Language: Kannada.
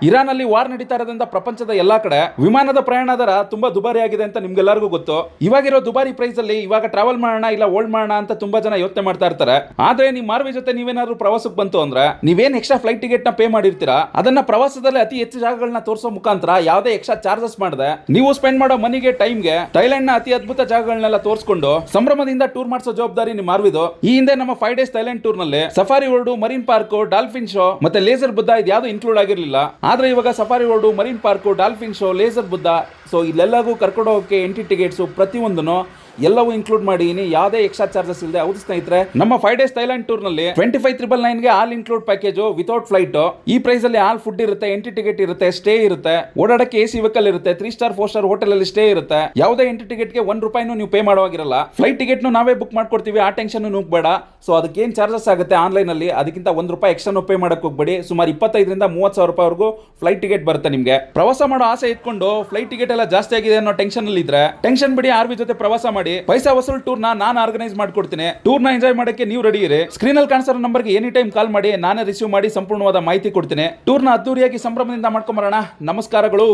ಇರಾನ್ ಅಲ್ಲಿ ವಾರ್ ನಡೀತಾ ಇರೋದ್ರಿಂದ ಪ್ರಪಂಚದ ಎಲ್ಲಾ ಕಡೆ ವಿಮಾನದ ಪ್ರಯಾಣ ದರ ತುಂಬಾ ದುಬಾರಿ ಆಗಿದೆ ಅಂತ ನಿಮ್ಗೆಲ್ಲರಿಗೂ ಗೊತ್ತು. ಇವಾಗಿರೋ ದುಬಾರಿ ಪ್ರೈಸ್ ಅಲ್ಲಿ ಇವಾಗ ಟ್ರಾವೆಲ್ ಮಾಡೋಣ ಇಲ್ಲ ಓಲ್ಡ್ ಮಾಡೋಣ ಅಂತ ತುಂಬಾ ಜನ ಯೋಚನೆ ಮಾಡ್ತಾ ಇರ್ತಾರೆ. ಆದ್ರೆ ನಿಮ್ ಮಾರ್ವಿ ಜೊತೆ ನೀವೇನಾದ್ರೂ ಪ್ರವಾಸಕ್ಕೆ ಬಂತು ಅಂದ್ರೆ ನೀವೇನ್ ಎಕ್ಸ್ಟ್ರಾ ಫ್ಲೈಟ್ ಟಿಕೆಟ್ ನ ಪೇ ಮಾಡಿರ್ತೀರಾ ಅದನ್ನ ಪ್ರವಾಸದಲ್ಲಿ ಅತಿ ಹೆಚ್ಚು ಜಾಗಗಳನ್ನ ತೋರಿಸೋ ಮುಖಾಂತರ ಯಾವುದೇ ಎಕ್ಸ್ಟ್ರಾ ಚಾರ್ಜಸ್ ಮಾಡದೆ ನೀವು ಸ್ಪೆಂಡ್ ಮಾಡೋ ಮನಿಗೆ ಟೈಮ್ಗೆ ಥೈಲ್ಯಾಂಡ್ ನ ಅತಿ ಅದ್ಭುತ ಜಾಗಗಳನ್ನೆಲ್ಲ ತೋರಿಸ್ಕೊಂಡು ಸಂಭ್ರಮದಿಂದ ಟೂರ್ ಮಾಡಿಸೋ ಜವಾಬ್ದಾರಿ ನಿಮ್ ಮಾರ್ವಿದು. ಈ ಹಿಂದೆ ನಮ್ಮ 5 ಡೇಸ್ ಥೈಲ್ಯಾಂಡ್ ಟೂರ್ ನಲ್ಲಿ safari world, marine park, dolphin show ಮತ್ತೆ ಲೇಸರ್ ಬುದ್ಧ ಇದು ಯಾವುದು ಇನ್ಕ್ಲೂಡ್ ಆಗಿರಲಿಲ್ಲ. ಆದ್ರೆ ಇವಾಗ safari world, marine park, dolphin show, laser Buddha so ಇಲ್ಲೆಲ್ಲಗೂ ಕರ್ಕೊಂಡು ಹೋಗೋಕೆ ಎಂಟ್ರಿ ಟಿಕೆಟ್ಸ್ ಪ್ರತಿಯೊಂದನ್ನು ಎಲ್ಲವೂ ಇನ್ಕ್ಲೂಡ್ ಮಾಡಿದೀನಿ, ಯಾವುದೇ ಎಕ್ಸ್ಟ್ರಾ ಚಾರ್ಜಸ್ ಇಲ್ಲದೆ. ಹೌದು ಸ್ನೇಹಿತರೆ, ನಮ್ಮ 5 ಡೇಸ್ ಥೈಲ್ಯಾಂಡ್ ಟೂರ್ ನಲ್ಲಿ 25,999 ಗೆ all include package without flight. ಈ ಪ್ರೈಸ್ ಅಲ್ಲಿ ಆಲ್ ಫುಡ್ ಇರುತ್ತೆ, ಎಂಟ್ರಿ ಟಿಕೆಟ್ ಇರುತ್ತೆ, ಸ್ಟೇ ಇರುತ್ತೆ, ಓಡಾಡಕ್ಕೆ AC ವೆಹಿಕಲ್ ಇರುತ್ತೆ, 3 ಸ್ಟಾರ್ 4 ಸ್ಟಾರ್ ಹೋಟೆಲ್ ಅಲ್ಲಿ ಸ್ಟೇ ಇರುತ್ತೆ. ಯಾವುದೇ ಎಂಟ್ರಿ ಟಿಕೆಟ್ ಗೆ ₹1 ನೀವು ಪೇ ಮಾಡುವಾಗಿರಲ್ಲ. ಫ್ಲೈಟ್ ಟಿಕೆಟ್ ನಾವೇ ಬುಕ್ ಮಾಡ್ಕೊಡ್ತೀವಿ, ಆ ಟೆನ್ಷನ್ ಬೇಡ. ಸೊ ಅದಕ್ಕೆ ಏನ್ ಚಾರ್ಜಸ್ ಆಗುತ್ತೆ ಆನ್ಲೈನ್ ಅಲ್ಲಿ ಅದಕ್ಕಿಂತ ₹1 ಎಕ್ಸ್ಟ್ರಾ ಪೇ ಮಾಡಕ್ ಹೋಗ್ಬೇಡಿ. ಸುಮಾರು 25,000 ರಿಂದ 30,000 ರೂಪಾಯಿವರೆಗೂ ಫ್ಲೈಟ್ ಟಿಕೆಟ್ ಬರುತ್ತೆ ನಿಮ್ಗೆ. ಪ್ರವಾಸ ಮಾಡೋ ಆಸೆ ಇಟ್ಕೊಂಡು ಫ್ಲೈಟ್ ಟಿಕೆಟ್ ಎಲ್ಲ ಜಾಸ್ತಿ ಆಗಿದೆ ಅನ್ನೋ ಟೆನ್ಷನ್ ಅಲ್ಲಿ ಇದ್ರೆ ಟೆನ್ಷನ್ ಬಿಡಿ, ಆರ್ವಿ ಜೊತೆ ಪ್ರವಾಸ ಮಾಡಿ. ಪೈಸಾ ವಸೂಲ್ ಟೂರ್ ನಾನು ಆರ್ಗನೈಸ್ ಮಾಡ್ಕೊಡ್ತೀನಿ. ಟೂರ್ ನ ಎಂಜಾಯ್ ಮಾಡಕ್ಕೆ ನೀವು ರೆಡಿ ಇರಿ. ಸ್ಕ್ರೀನ್ ಅಲ್ಲಿ ಕಾಣಿಸೋ ನಂಬರ್ಗೆ ಎನಿ ಟೈಮ್ ಕಾಲ್ ಮಾಡಿ, ನಾನೇ ರಿಸೀವ್ ಮಾಡಿ ಸಂಪೂರ್ಣವಾದ ಮಾಹಿತಿ ಕೊಡ್ತೀನಿ. ಟೂರ್ ನ ಅದ್ದೂರಿಯಾಗಿ ಸಂಭ್ರಮದಿಂದ ಮಾಡ್ಕೊಂಬರೋಣ. ನಮಸ್ಕಾರಗಳು.